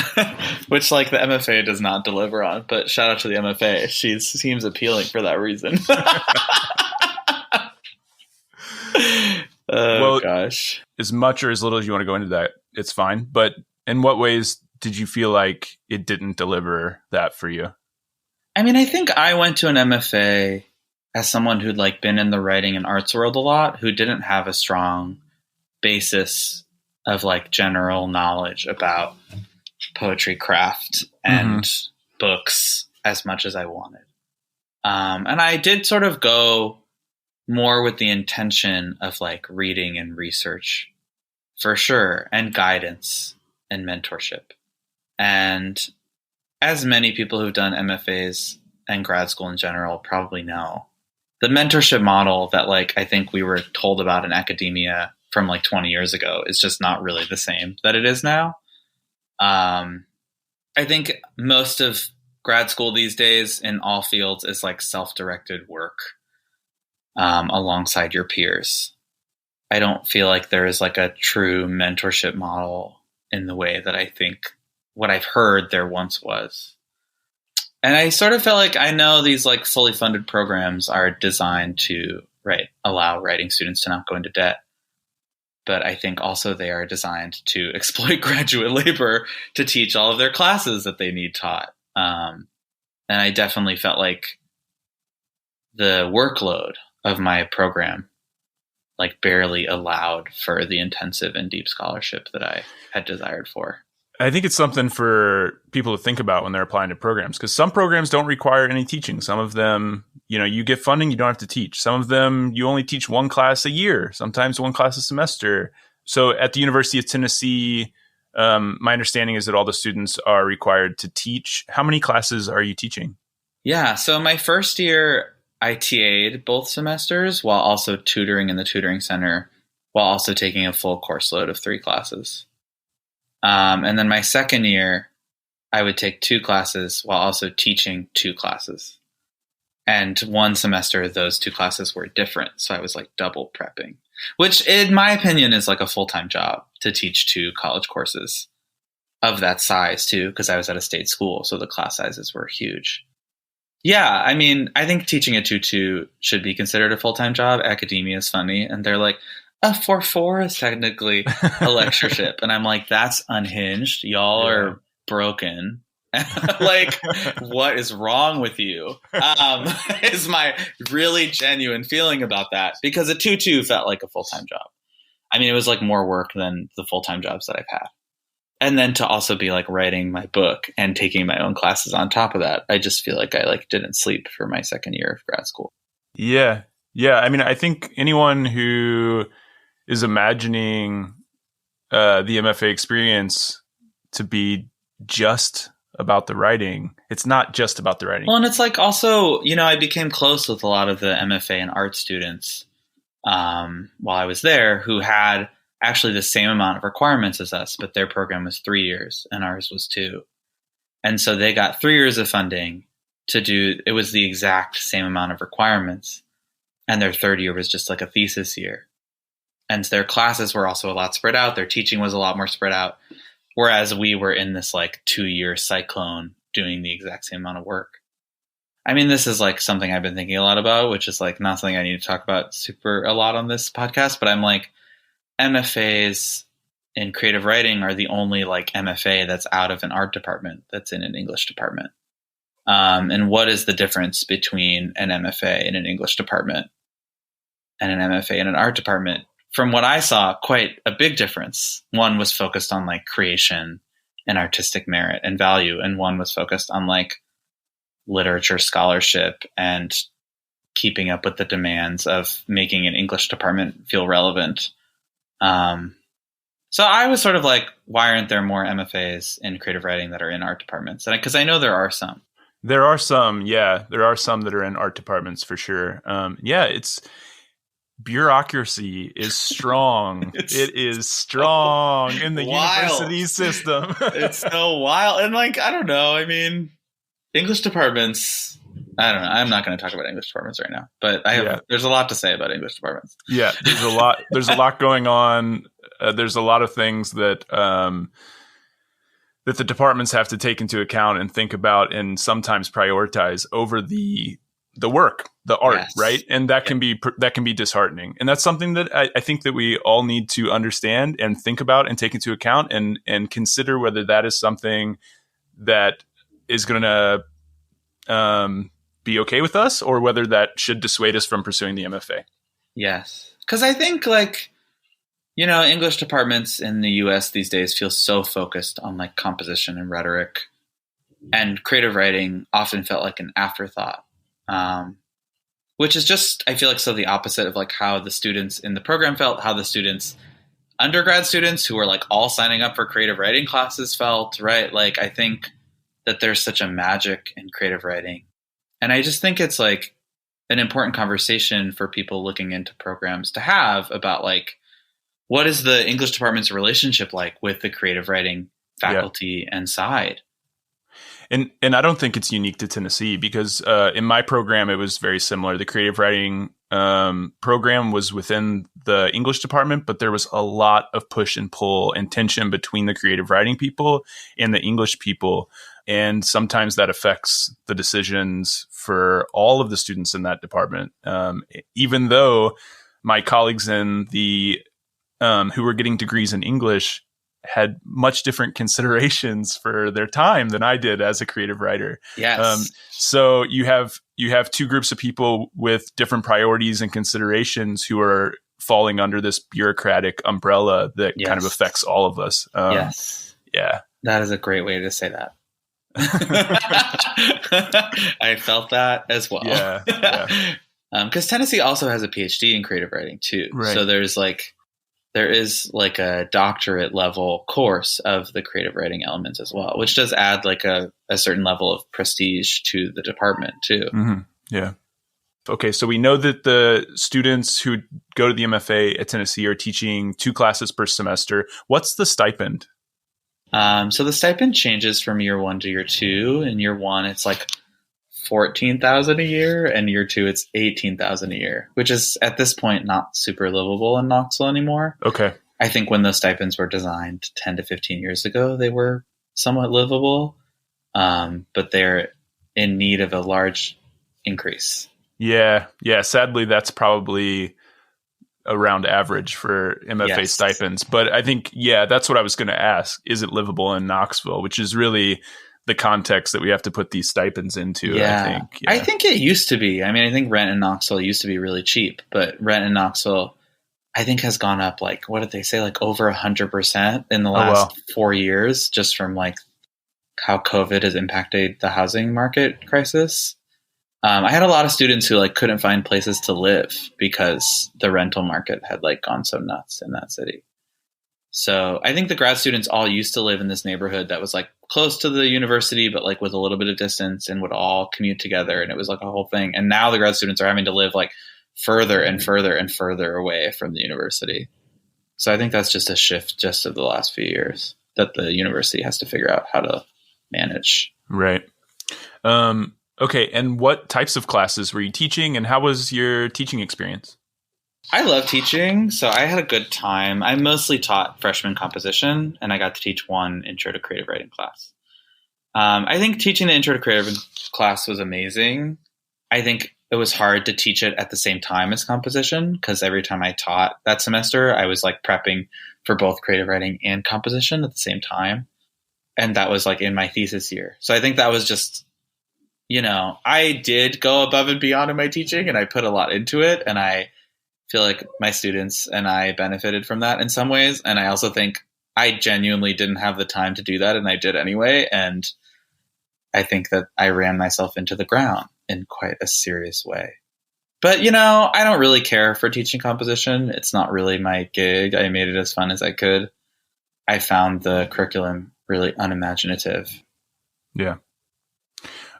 Which like the MFA does not deliver on, but shout out to the MFA. She seems appealing for that reason. Well, gosh. As much or as little as you want to go into that, it's fine. But in what ways did you feel like it didn't deliver that for you? I mean, I think I went to an MFA as someone who'd like been in the writing and arts world a lot, who didn't have a strong basis of like general knowledge about poetry craft and books as much as I wanted. And I did sort of go more with the intention of like reading and research for sure, and guidance and mentorship. And as many people who've done MFAs and grad school in general probably know, the mentorship model that like I think we were told about in academia from like 20 years ago is just not really the same that it is now. I think most of grad school these days in all fields is like self-directed work alongside your peers. I don't feel like there is like a true mentorship model in the way that I think what I've heard there once was. And I sort of felt like I know these like fully funded programs are designed to allow writing students to not go into debt. But I think also they are designed to exploit graduate labor to teach all of their classes that they need taught. And I definitely felt like the workload of my program like barely allowed for the intensive and deep scholarship that I had desired for. I think it's something for people to think about when they're applying to programs, because some programs don't require any teaching. Some of them, you get funding, you don't have to teach. Some of them, you only teach one class a year, sometimes one class a semester. So at the University of Tennessee, my understanding is that all the students are required to teach. How many classes are you teaching? Yeah, so my first year, I TA'd both semesters while also tutoring in the tutoring center, while also taking a full course load of 3 classes. And then my second year, I would take 2 classes while also teaching 2 classes. And one semester, those 2 classes were different. So I was like double prepping, which in my opinion is like a full-time job to teach 2 college courses of that size too, because I was at a state school. So the class sizes were huge. Yeah, I mean, I think teaching a 2-2 should be considered a full-time job. Academia is funny. And they're like, a 4-4 is technically a lectureship. And I'm like, that's unhinged. Y'all are broken. Like, what is wrong with you? Is my really genuine feeling about that. Because a 2-2 felt like a full-time job. I mean, it was like more work than the full-time jobs that I've had. And then to also be like writing my book and taking my own classes on top of that, I just feel like I like didn't sleep for my second year of grad school. Yeah. I mean, I think anyone who is imagining the MFA experience to be just about the writing, it's not just about the writing. Well, and it's like also, I became close with a lot of the MFA and art students while I was there who had actually the same amount of requirements as us, but their program was 3 years and ours was 2. And so they got 3 years of funding to do, it was the exact same amount of requirements. And their third year was just like a thesis year. And their classes were also a lot spread out. Their teaching was a lot more spread out. Whereas we were in this like 2-year cyclone doing the exact same amount of work. I mean, this is like something I've been thinking a lot about, which is like not something I need to talk about super a lot on this podcast, but I'm like, MFAs in creative writing are the only like MFA that's out of an art department that's in an English department. And what is the difference between an MFA in an English department and an MFA in an art department? From what I saw, quite a big difference. One was focused on like creation and artistic merit and value, and one was focused on like literature scholarship and keeping up with the demands of making an English department feel relevant. So I was sort of like, why aren't there more MFAs in creative writing that are in art departments? And because I know there are some. There are some, yeah. There are some that are in art departments for sure. It's bureaucracy is strong. It is strong in the university system. It's so wild. And like, I don't know. I mean, English departments, I don't know. I'm not going to talk about English departments right now, but there's a lot to say about English departments. Yeah, there's a lot going on. There's a lot of things that that the departments have to take into account and think about and sometimes prioritize over the work, the art, yes. Right? And that can be disheartening. And that's something that I think that we all need to understand and think about and take into account and consider whether that is something that is going to be okay with us or whether that should dissuade us from pursuing the MFA. Yes. Because I think like, English departments in the US these days feel so focused on like composition and rhetoric, and creative writing often felt like an afterthought, which is just, I feel like, so the opposite of like how the students in the program felt, how the undergrad students who were like all signing up for creative writing classes felt, right? Like, I think that there's such a magic in creative writing. And I just think it's like an important conversation for people looking into programs to have about like, what is the English department's relationship like with the creative writing faculty and side? And I don't think it's unique to Tennessee because in my program, it was very similar. The creative writing program was within the English department, but there was a lot of push and pull and tension between the creative writing people and the English people. And sometimes that affects the decisions for all of the students in that department. Even though my colleagues in the who were getting degrees in English had much different considerations for their time than I did as a creative writer. Yes. So you have two groups of people with different priorities and considerations who are falling under this bureaucratic umbrella that kind of affects all of us. Yes. Yeah. That is a great way to say that. I felt that as well. Yeah. Because Tennessee also has a PhD in creative writing too. Right. So there is like a doctorate level course of the creative writing elements as well, which does add like a certain level of prestige to the department too. Mm-hmm. Yeah. Okay. So we know that the students who go to the MFA at Tennessee are teaching 2 classes per semester. What's the stipend? So the stipend changes from year 1 to year 2. In year 1, it's like $14,000 a year, and year 2 it's $18,000 a year, which is at this point not super livable in Knoxville anymore. Okay. I think when those stipends were designed 10 to 15 years ago, they were somewhat livable, but they're in need of a large increase. Yeah. Sadly, that's probably around average for MFA stipends. But I think, that's what I was going to ask. Is it livable in Knoxville, which is really the context that we have to put these stipends into, I think. Yeah. I think it used to be. I mean, I think rent in Knoxville used to be really cheap, but rent in Knoxville, I think, has gone up like, what did they say? Like over 100% in the last 4 years, just from like how COVID has impacted the housing market crisis. I had a lot of students who like couldn't find places to live because the rental market had like gone so nuts in that city. So I think the grad students all used to live in this neighborhood that was like close to the university, but like with a little bit of distance, and would all commute together. And it was like a whole thing. And now the grad students are having to live like further and further and further away from the university. So I think that's just a shift just of the last few years that the university has to figure out how to manage. Right. Okay. And what types of classes were you teaching, and how was your teaching experience? I love teaching, so I had a good time. I mostly taught freshman composition, and I got to teach 1 intro to creative writing class. I think teaching the intro to creative class was amazing. I think it was hard to teach it at the same time as composition, because every time I taught that semester, I was like prepping for both creative writing and composition at the same time. And that was like in my thesis year. So I think that was just, I did go above and beyond in my teaching, and I put a lot into it. And I feel like my students and I benefited from that in some ways. And I also think I genuinely didn't have the time to do that, and I did anyway. And I think that I ran myself into the ground in quite a serious way. But, I don't really care for teaching composition. It's not really my gig. I made it as fun as I could. I found the curriculum really unimaginative. Yeah.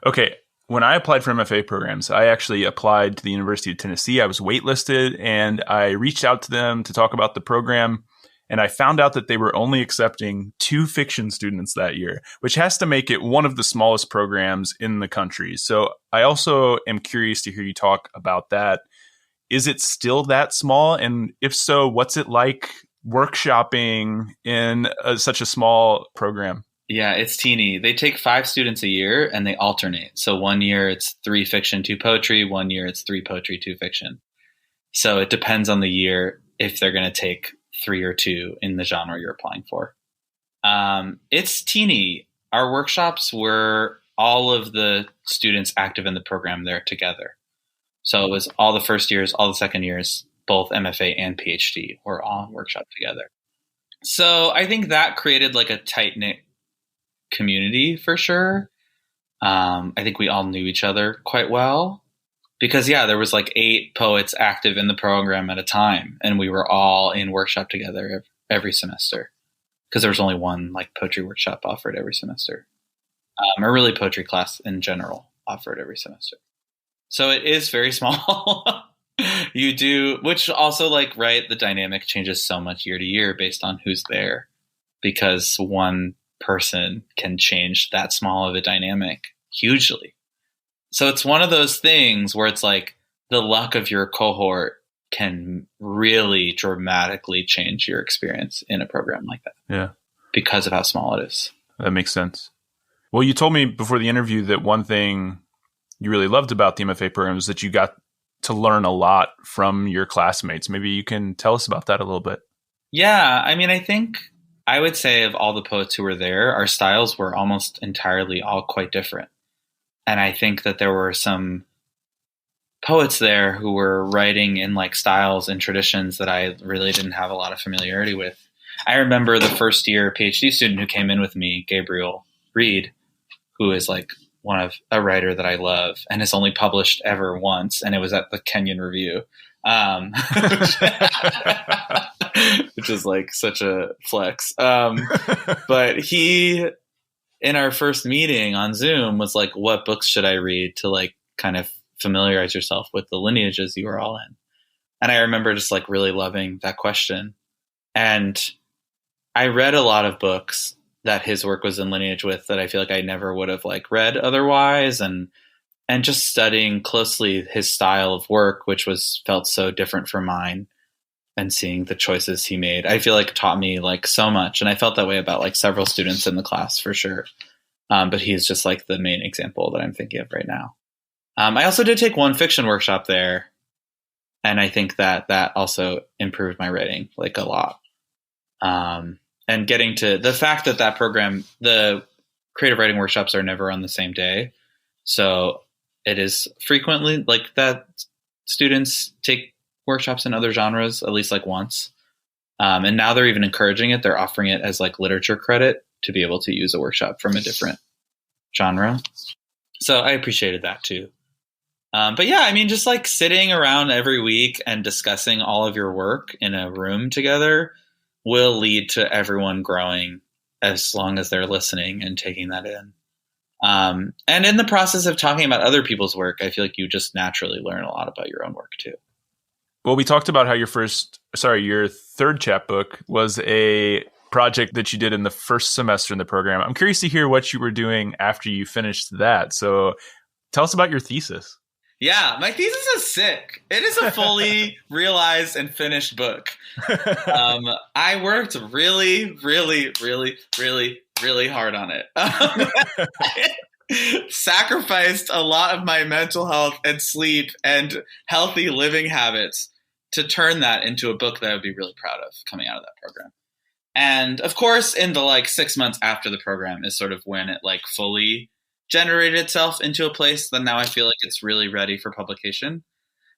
Okay. When I applied for MFA programs, I actually applied to the University of Tennessee. I was waitlisted, and I reached out to them to talk about the program. And I found out that they were only accepting 2 fiction students that year, which has to make it one of the smallest programs in the country. So I also am curious to hear you talk about that. Is it still that small? And if so, what's it like workshopping in such a small program? Yeah, it's teeny. They take 5 students a year, and they alternate. So one year it's 3 fiction, 2 poetry. One year it's 3 poetry, 2 fiction. So it depends on the year if they're going to take 3 or 2 in the genre you're applying for. It's teeny. Our workshops were all of the students active in the program there together. So it was all the first years, all the second years, both MFA and PhD were all workshop together. So I think that created like a tight-knit community for sure. I think we all knew each other quite well. Because, there was like 8 poets active in the program at a time, and we were all in workshop together every semester, because there was only one like poetry workshop offered every semester, or really poetry class in general offered every semester. So it is very small. You do, which also the dynamic changes so much year to year based on who's there, because one person can change that small of a dynamic hugely. So it's one of those things where it's like the luck of your cohort can really dramatically change your experience in a program like that. Yeah. Because of how small it is. That makes sense. Well, you told me before the interview that one thing you really loved about the MFA program is that you got to learn a lot from your classmates. Maybe you can tell us about that a little bit. Yeah. I mean, I think I would say of all the poets who were there, our styles were almost entirely all quite different. And I think that there were some poets there who were writing in like styles and traditions that I really didn't have a lot of familiarity with. I remember the first year PhD student who came in with me, Gabriel Reed, who is like a writer that I love and has only published ever once. And it was at the Kenyon Review, which is like such a flex. But he, in our first meeting on Zoom, was like, what books should I read to like kind of familiarize yourself with the lineages you were all in? And I remember just like really loving that question. And I read a lot of books that his work was in lineage with that I feel like I never would have like read otherwise. And just studying closely his style of work, which felt so different from mine, and seeing the choices he made, I feel like taught me like so much. And I felt that way about like several students in the class for sure. But he's just like the main example that I'm thinking of right now. I also did take one fiction workshop there. And I think that also improved my writing like a lot. And getting to the fact that program, the creative writing workshops are never on the same day. So it is frequently like that students take workshops in other genres at least like once. And now they're even encouraging it. They're offering it as like literature credit to be able to use a workshop from a different genre. So I appreciated that too. But yeah, I mean, just like sitting around every week and discussing all of your work in a room together will lead to everyone growing as long as they're listening and taking that in. And in the process of talking about other people's work, I feel like you just naturally learn a lot about your own work too. Well, we talked about how your third chapbook was a project that you did in the first semester in the program. I'm curious to hear what you were doing after you finished that. So tell us about your thesis. Yeah, my thesis is sick. It is a fully realized and finished book. I worked really, really, really, really, really hard on it. sacrificed a lot of my mental health and sleep and healthy living habits to turn that into a book that I would be really proud of coming out of that program. And of course, in the like 6 months after the program is sort of when it like fully generated itself into a place that now I feel like it's really ready for publication.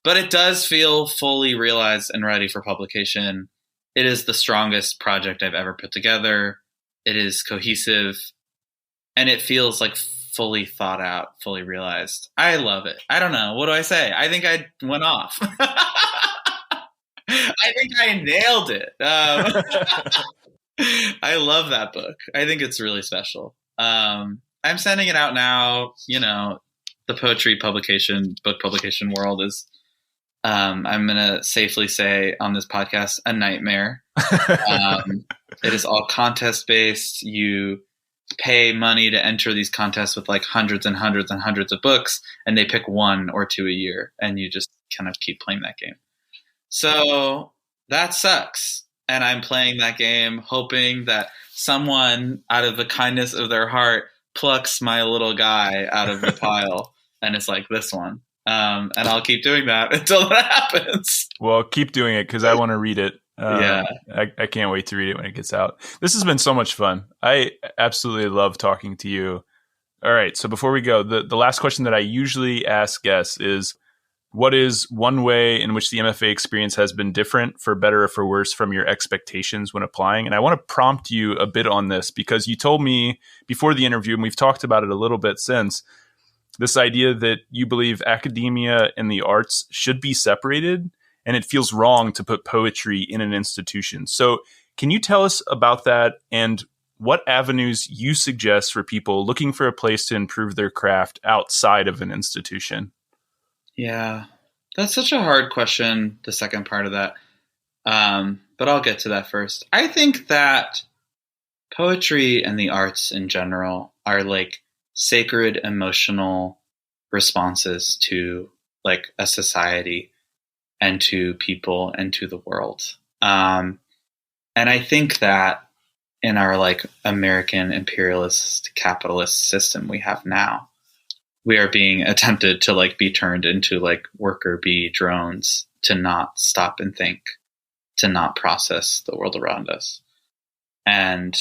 But it does feel fully realized and ready for publication. It is the strongest project I've ever put together. It is cohesive, and it feels like fully thought out, fully realized. I love it. I don't know. What do I say? I think I went off. I think I nailed it. I love that book. I think it's really special. I'm sending it out now. You know, the poetry publication, book publication world is, I'm going to safely say on this podcast, a nightmare. It is all contest based. You pay money to enter these contests with like hundreds and hundreds and hundreds of books, and they pick 1 or 2 a year, and you just kind of keep playing that game. So that sucks. And I'm playing that game hoping that someone out of the kindness of their heart plucks my little guy out of the pile and it's like this one. And I'll keep doing that until that happens. Well, keep doing it because I want to read it. Yeah. I can't wait to read it when it gets out. This has been so much fun. I absolutely love talking to you. All right. So before we go, the last question that I usually ask guests is, what is one way in which the MFA experience has been different, for better or for worse, from your expectations when applying? And I want to prompt you a bit on this because you told me before the interview, and we've talked about it a little bit since, this idea that you believe academia and the arts should be separated, and it feels wrong to put poetry in an institution. So can you tell us about that and what avenues you suggest for people looking for a place to improve their craft outside of an institution? Yeah, that's such a hard question, the second part of that. But I'll get to that first. I think that poetry and the arts in general are like sacred emotional responses to like a society and to people and to the world. And I think that in our like American imperialist capitalist system we have now, we are being attempted to like be turned into like worker bee drones, to not stop and think, to not process the world around us. And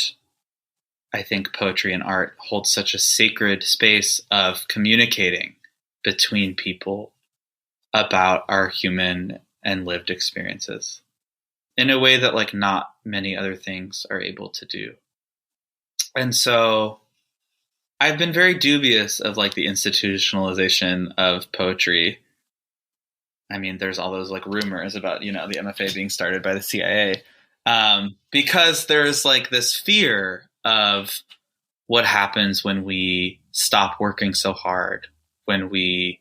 I think poetry and art hold such a sacred space of communicating between people about our human and lived experiences in a way that like not many other things are able to do. And so I've been very dubious of like the institutionalization of poetry. I mean, there's all those like rumors about, you know, the MFA being started by the CIA, because there's like this fear of what happens when we stop working so hard, when we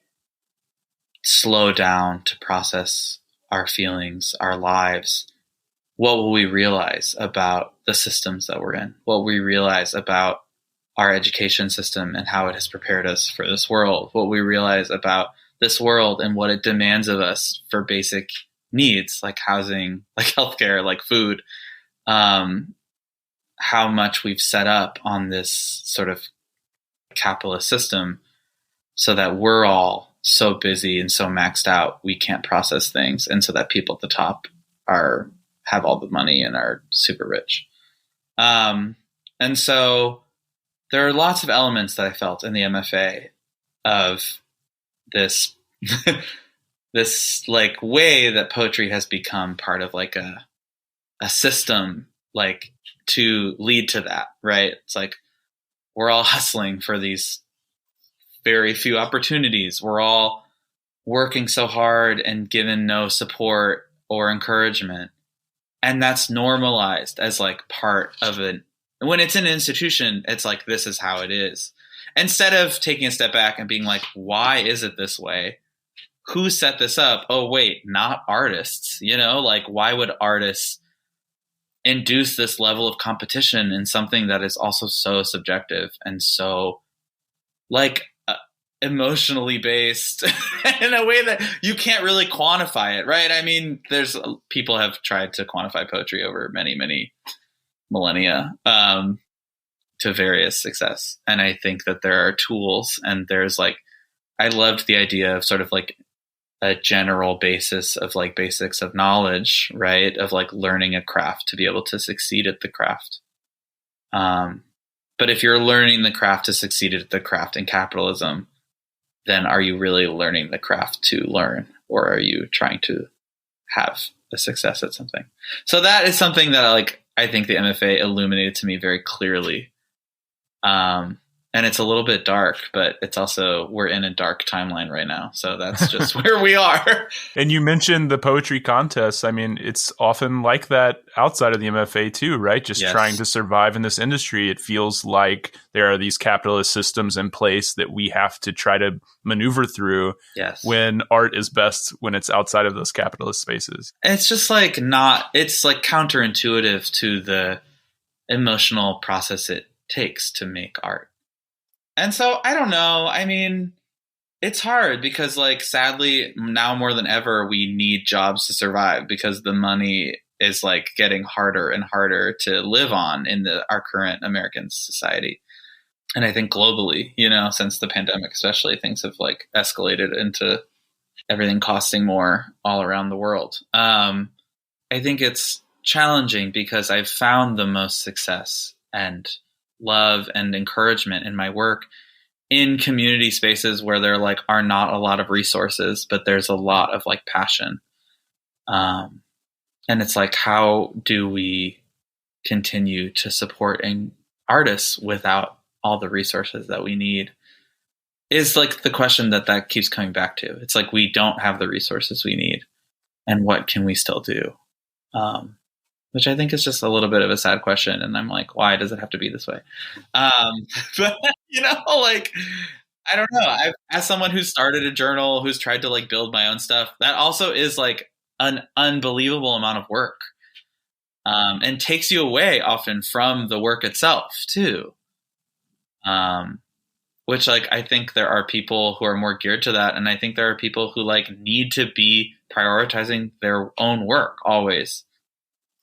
slow down to process our feelings, our lives. What will we realize about the systems that we're in? What will we realize about our education system and how it has prepared us for this world? What we realize about this world and what it demands of us for basic needs like housing, like healthcare, like food. How much we've set up on this sort of capitalist system so that we're all so busy and so maxed out we can't process things, and so that people at the top have all the money and are super rich. And so there are lots of elements that I felt in the MFA of this this like way that poetry has become part of like a system, like to lead to that, right? It's like we're all hustling for these very few opportunities. We're all working so hard and given no support or encouragement. And that's normalized as like part of it. When it's an institution, it's like, this is how it is. Instead of taking a step back and being like, why is it this way? Who set this up? Oh, wait, not artists. You know, like, why would artists induce this level of competition in something that is also so subjective and so like emotionally based in a way that you can't really quantify it, right? I mean, people have tried to quantify poetry over many, many millennia. to various success. And I think that there are tools, and there's like, I loved the idea of sort of like a general basis of like basics of knowledge, right? Of like learning a craft to be able to succeed at the craft. But if you're learning the craft to succeed at the craft in capitalism, then are you really learning the craft to learn, or are you trying to have a success at something? So that is something that like I think the MFA illuminated to me very clearly. And it's a little bit dark, but it's also, we're in a dark timeline right now. So that's just where we are. And you mentioned the poetry contests. I mean, it's often like that outside of the MFA too, right? Just trying to survive in this industry. It feels like there are these capitalist systems in place that we have to try to maneuver through, when art is best when it's outside of those capitalist spaces. It's just like it's like counterintuitive to the emotional process it takes to make art. And so I don't know. I mean, it's hard because like, sadly, now more than ever, we need jobs to survive because the money is like getting harder and harder to live on in our current American society. And I think globally, since the pandemic, especially, things have like escalated into everything costing more all around the world. I think it's challenging because I've found the most success and love and encouragement in my work in community spaces where there like are not a lot of resources, but there's a lot of like passion. And it's like, how do we continue to support artists without all the resources that we need is like the question that keeps coming back to. It's like, we don't have the resources we need, and what can we still do? Which I think is just a little bit of a sad question. And I'm like, why does it have to be this way? But, like, I don't know. As someone who started a journal, who's tried to like build my own stuff, that also is like an unbelievable amount of work, and takes you away often from the work itself too. Which like, I think there are people who are more geared to that. And I think there are people who like need to be prioritizing their own work always.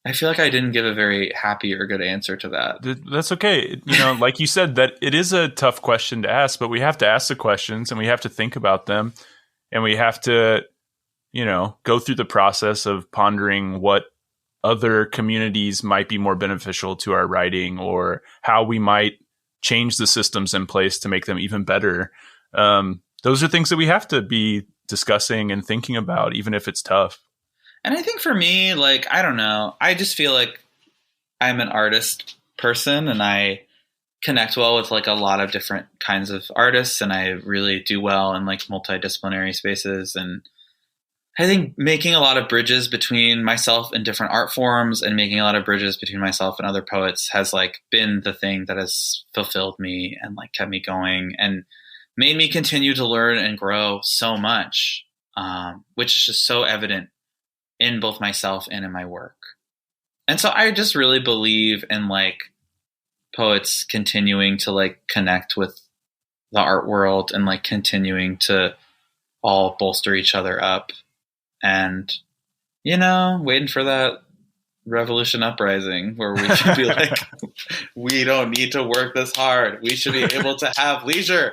I feel like I didn't give a very happy or good answer to that. That's okay. Like you said, that it is a tough question to ask, but we have to ask the questions and we have to think about them, and we have to, go through the process of pondering what other communities might be more beneficial to our writing, or how we might change the systems in place to make them even better. Those are things that we have to be discussing and thinking about, even if it's tough. And I think for me, like, I don't know, I just feel like I'm an artist person, and I connect well with like a lot of different kinds of artists, and I really do well in like multidisciplinary spaces. And I think making a lot of bridges between myself and different art forms, and making a lot of bridges between myself and other poets has like been the thing that has fulfilled me and like kept me going and made me continue to learn and grow so much, which is just so evident in both myself and in my work. And so I just really believe in like poets continuing to like connect with the art world and like continuing to all bolster each other up, and, waiting for that revolution uprising where we can be like, we don't need to work this hard. We should be able to have leisure.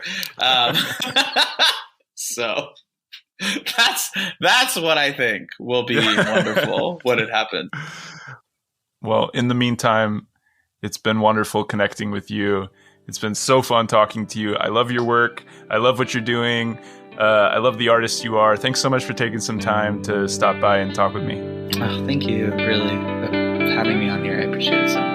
So that's what I think will be wonderful when it happens. Well, in the meantime, it's been wonderful connecting with you. It's been so fun talking to you. I love your work. I love what you're doing. I love the artist you are. Thanks so much for taking some time to stop by and talk with me. Oh, thank you, really, for having me on here. I appreciate it so much.